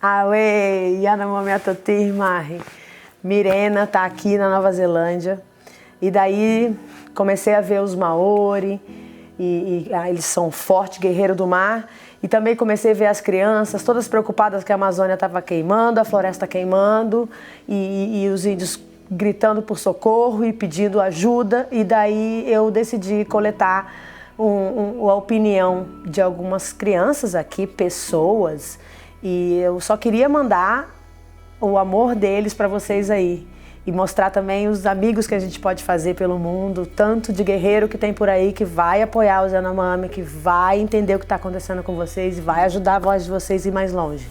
Maori Yanomami, totihi, MIRENA tá aqui na Nova Zelândia. E daí comecei a ver os Maori, eles são fortes, guerreiros do mar. E também comecei a ver as crianças, todas preocupadas que a Amazônia estava queimando, a floresta queimando, e os índios gritando por socorro e pedindo ajuda. E daí eu decidi coletar a opinião de algumas crianças aqui, pessoas, e eu só queria mandar o amor deles para vocês aí e mostrar também os amigos que a gente pode fazer pelo mundo, tanto de guerreiro que tem por aí que vai apoiar os Yanomami, que vai entender o que está acontecendo com vocês e vai ajudar a voz de vocês a ir mais longe.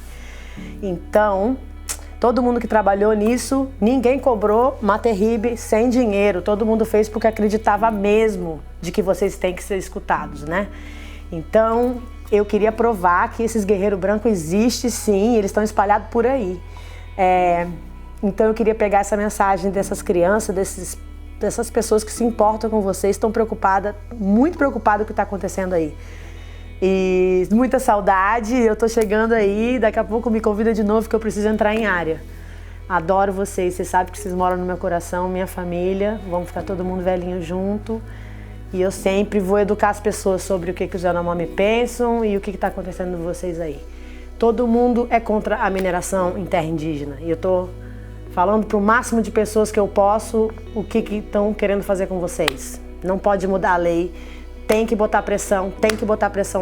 Então, todo mundo que trabalhou nisso, ninguém cobrou materribe sem dinheiro, todo mundo fez porque acreditava mesmo de que vocês têm que ser escutados, né? Então, eu queria provar que esses guerreiros brancos existem sim, eles estão espalhados por aí. Então eu queria pegar essa mensagem dessas crianças, dessas pessoas que se importam com vocês, estão preocupadas, muito preocupadas com o que está acontecendo aí. E muita saudade, eu tô chegando aí, daqui a pouco me convida de novo que eu preciso entrar em área. Adoro vocês sabem que vocês moram no meu coração, minha família, vamos ficar todo mundo velhinho junto. E eu sempre vou educar as pessoas sobre o que os Yanomami pensam e o que está acontecendo com vocês aí. Todo mundo é contra a mineração em terra indígena. E eu tô falando para o máximo de pessoas que eu posso o que estão querendo fazer com vocês. Não pode mudar a lei, tem que botar pressão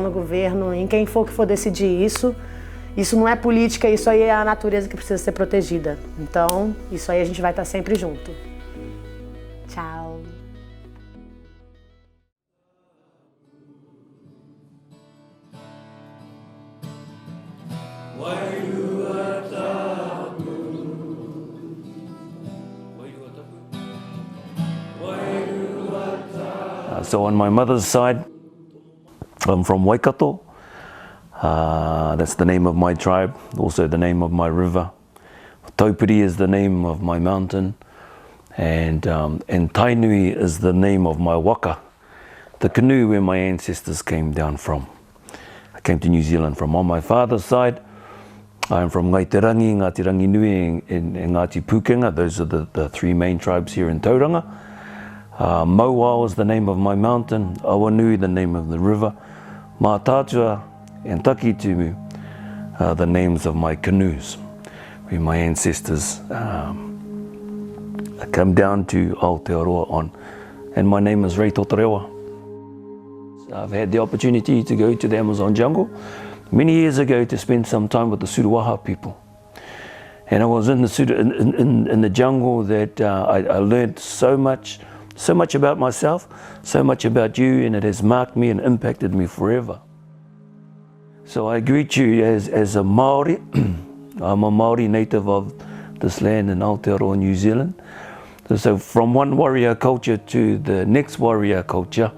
no governo, em quem for que for decidir isso. Isso não é política, isso aí é a natureza que precisa ser protegida. Então, isso aí a gente vai estar sempre junto. Tchau. So on my mother's side, I'm from Waikato. That's the name of my tribe, also the name of my river. Taupiri is the name of my mountain, and Tainui is the name of my waka, the canoe where my ancestors came down from. I came to New Zealand from. On my father's side, I'm from Ngaitirangi, Ngāti Ranginui, and Ngāti Pukenga. Those are the three main tribes here in Tauranga. Mauao is the name of my mountain, Awanui the name of the river, Mātātua and Takitumu are the names of my canoes, where my ancestors come down to Aotearoa on. And my name is Rei Totarewa. I've had the opportunity to go to the Amazon jungle many years ago to spend some time with the Suruwaha people. And I was in the jungle that I learned so much about myself, so much about you, and it has marked me and impacted me forever. So I greet you as a Maori. I'm a Maori native of this land in Aotearoa, New Zealand. So from one warrior culture to the next warrior culture,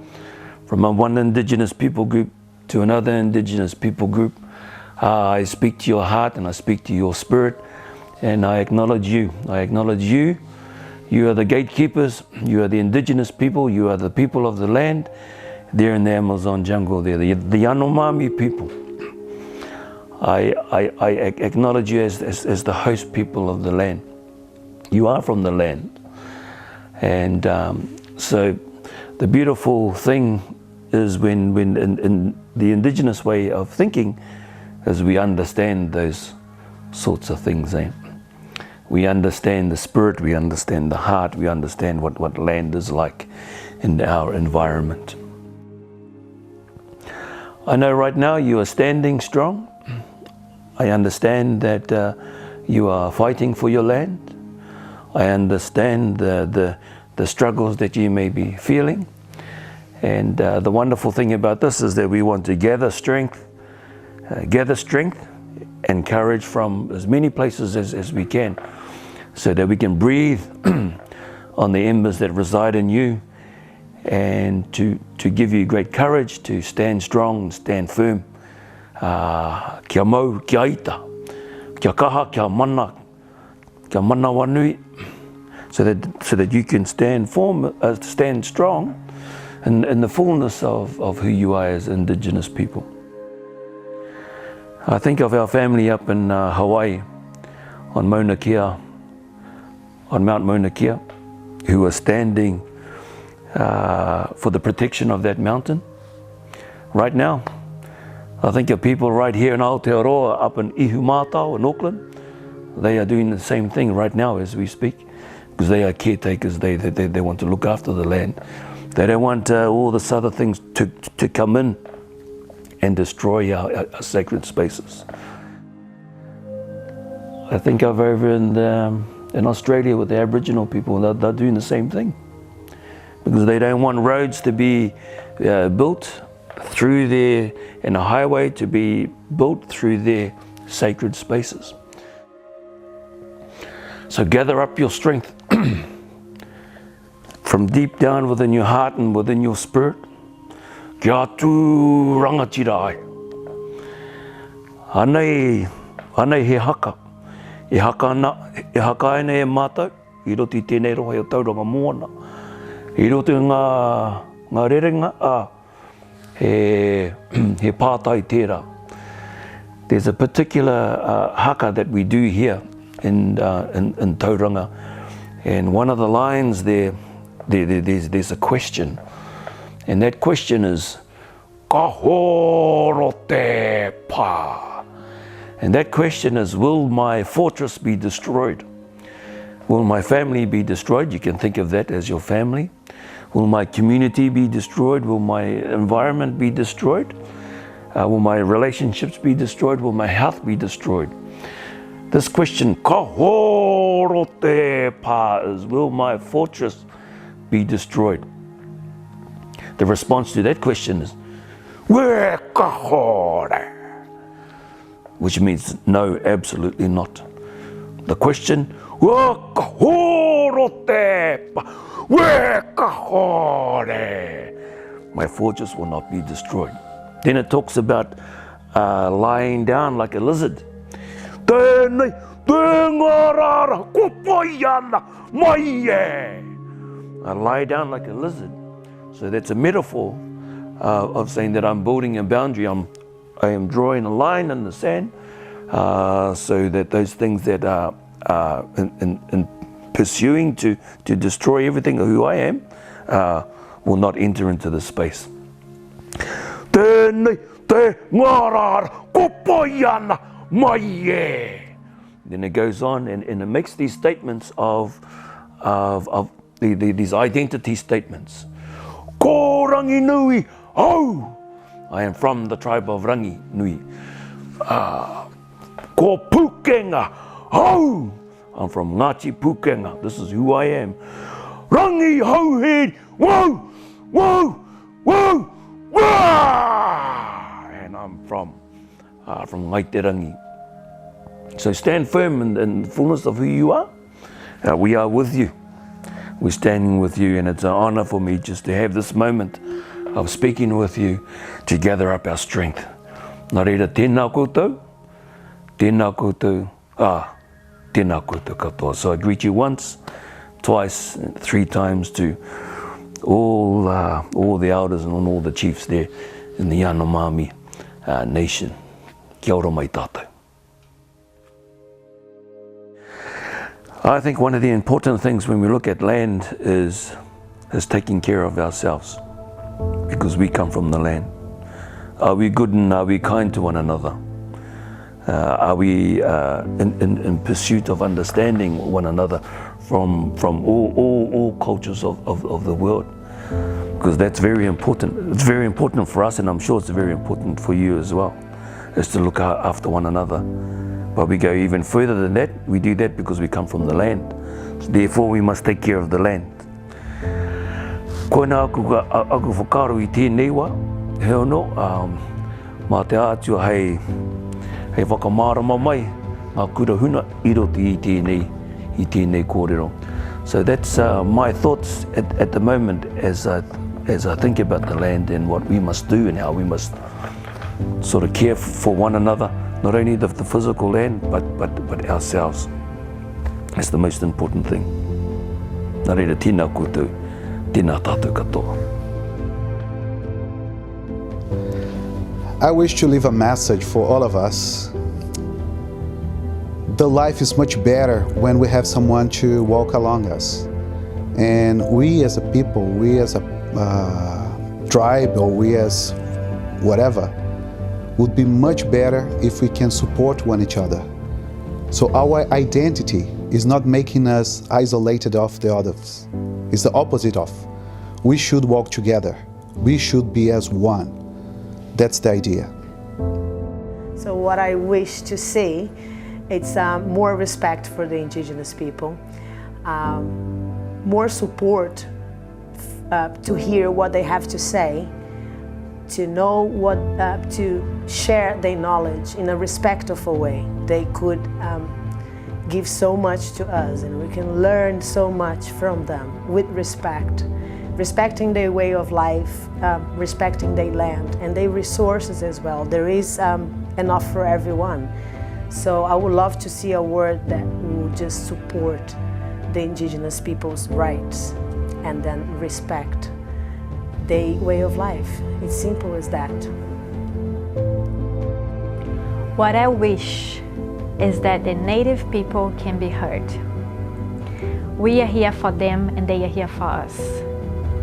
from one indigenous people group to another indigenous people group, I speak to your heart and I speak to your spirit, and I acknowledge you. I acknowledge you. You are the gatekeepers, you are the indigenous people, you are the people of the land. They're in the Amazon jungle, they're the Yanomami people. I acknowledge you as the host people of the land. You are from the land. And so the beautiful thing is when in the indigenous way of thinking is we understand those sorts of things. We understand the spirit, we understand the heart, we understand what land is like in our environment. I know right now you are standing strong. I understand that you are fighting for your land. I understand the struggles that you may be feeling. And the wonderful thing about this is that we want to gather strength and courage from as many places as we can, so that we can breathe on the embers that reside in you, and to give you great courage to stand strong and stand firm. Kia mau, kia ita, kia kaha, kia mana wanui, so that you can stand strong in the fullness of who you are as indigenous people. I think of our family up in Hawaii on Mauna Kea, on Mount Mauna Kea, who are standing for the protection of that mountain right now. I think of people right here in Aotearoa up in Ihumātao in Auckland. They are doing the same thing right now as we speak, because they are caretakers. They want to look after the land. They don't want all this other things to come in and destroy our sacred spaces. I think of over in Australia with the Aboriginal people, they're doing the same thing, because they don't want roads to be built through there and a highway to be built through their sacred spaces. So gather up your strength from deep down within your heart and within your spirit. Kia tū rangatira ai. Anei he haka. E haka ana e mātou, I roti tēnei roha o tauranga moana. I roti ngā rerenga, he pātai tērā. There's a particular haka that we do here in Tauranga, and one of the lines there's a question, and that question is ka horo te pā, and that question is, will my fortress be destroyed? Will my family be destroyed? You can think of that as your family. Will my community be destroyed? Will my environment be destroyed? Will my relationships be destroyed? Will my health be destroyed? This question, ka horo te pā, is, will my fortress be destroyed? The response to that question is, we ka hore, which means no, absolutely not. The question, ka horo te pā, we ka hore, my fortress will not be destroyed. Then it talks about lying down like a lizard. Tēnei, tēnā rara, kupai ana, mai e. I lie down like a lizard. So that's a metaphor of saying that I'm building a boundary. I am drawing a line in the sand so that those things that are in pursuing to destroy everything of who I am will not enter into the space. Tēnei, tēnā rara, kupai ana, mai e. Then it goes on and it makes these statements of these identity statements. Ko rangi nui, au! I am from the tribe of Rangi Nui. Ko Pukenga, au! I'm from Ngāti Pukenga. This is who I am. Rangi hauhead, whoa, whoa, whoa, whoa! And I'm from Ngaiterangi. So stand firm in the fullness of who you are. We are with you. We're standing with you, and it's an honor for me just to have this moment of speaking with you to gather up our strength. Nā reira, tēnā koutou, tēnā koutou, tēnā koutou katoa. So I greet you once, twice, 3 times to all the elders and all the chiefs there in the Yanomami nation. Kia ora mai tātou. I think one of the important things when we look at land is taking care of ourselves, because we come from the land. Are we good and are we kind to one another? Are we in pursuit of understanding one another from all cultures of the world? Because that's very important. It's very important for us, and I'm sure it's very important for you as well, is to look after one another. But we go even further than that. We do that because we come from the land. So therefore we must take care of the land. Koina aku whakaro I tēnei wā, he ono, mā te ātua hei whakamārama mai, ngā kura huna I roti I tēnei kōrero. So that's my thoughts at the moment as I think about the land and what we must do and how we must sort of care for one another. Not only the physical land, but ourselves. That's the most important thing. Nā reira, tēnā koutou, tēnā tātou katoa. I wish to leave a message for all of us. The life is much better when we have someone to walk along us. And we as a people, we as a tribe, or we as whatever, would be much better if we can support one each other. So our identity is not making us isolated of the others. It's the opposite of. We should walk together. We should be as one. That's the idea. So what I wish to see, it's more respect for the indigenous people, more support to hear what they have to say, to know what, to share their knowledge in a respectful way. They could give so much to us, and we can learn so much from them with respect. Respecting their way of life, respecting their land and their resources as well. There is enough for everyone. So I would love to see a word that will just support the indigenous people's rights and then respect their way of life. It's simple as that. What I wish is that the native people can be heard. We are here for them and they are here for us.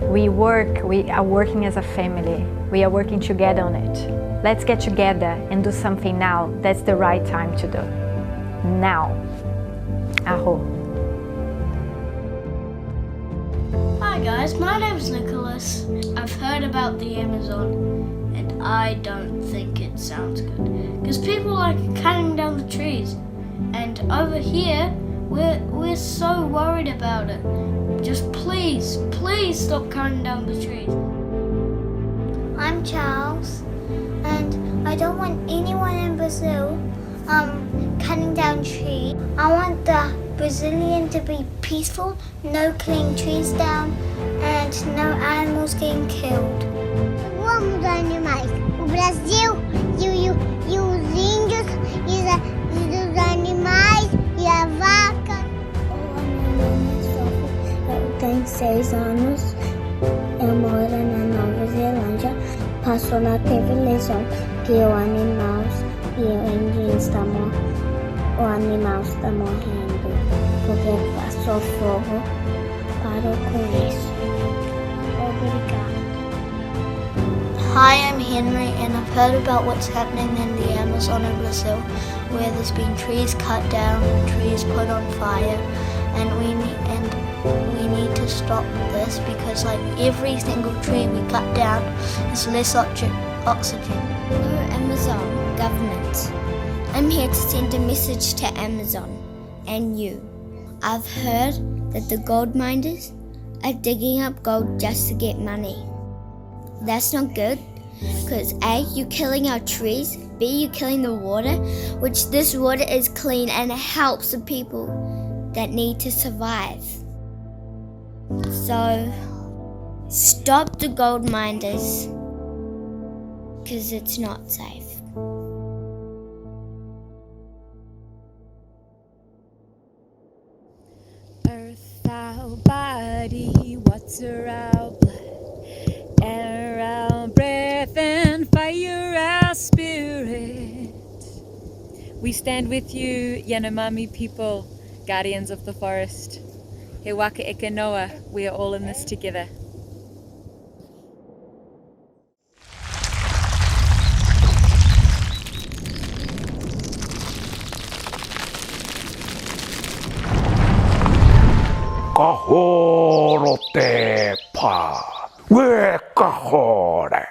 We are working as a family. We are working together on it. Let's get together and do something now. That's the right time to do. Now. Aho. Hi guys, my name is Nicholas. I've heard about the Amazon and I don't think it sounds good. Because people are cutting down the trees. And over here, we're so worried about it. Just please stop cutting down the trees. I'm Charles, and I don't want anyone in Brazil cutting down trees. I want the Brazilian to be peaceful, no cutting trees down, and no animals getting killed. Vamos animais. O Brasil e os índios e os animais e a vaca. Eu tenho 6 anos, eu moro na Nova Zelândia. Passou na televisão que o animal e o índio está morrendo porque passou fogo. Parou com isso. Obrigada. Hi, I'm Henry and I've heard about what's happening in the Amazon in Brazil, where there's been trees cut down, trees put on fire, and we need to stop this because like every single tree we cut down is less oxygen. Hello Amazon government. I'm here to send a message to Amazon and you. I've heard that the gold miners are digging up gold just to get money. That's not good, because A, you're killing our trees, B, you're killing the water, which this water is clean and it helps the people that need to survive. So, stop the gold miners, because it's not safe. Earth our body, water our blood, air our breath, and fire our spirit. We stand with you, Yanomami people, guardians of the forest. He waka eke noa, we are all in this together. Kahoro te pa, we kahore.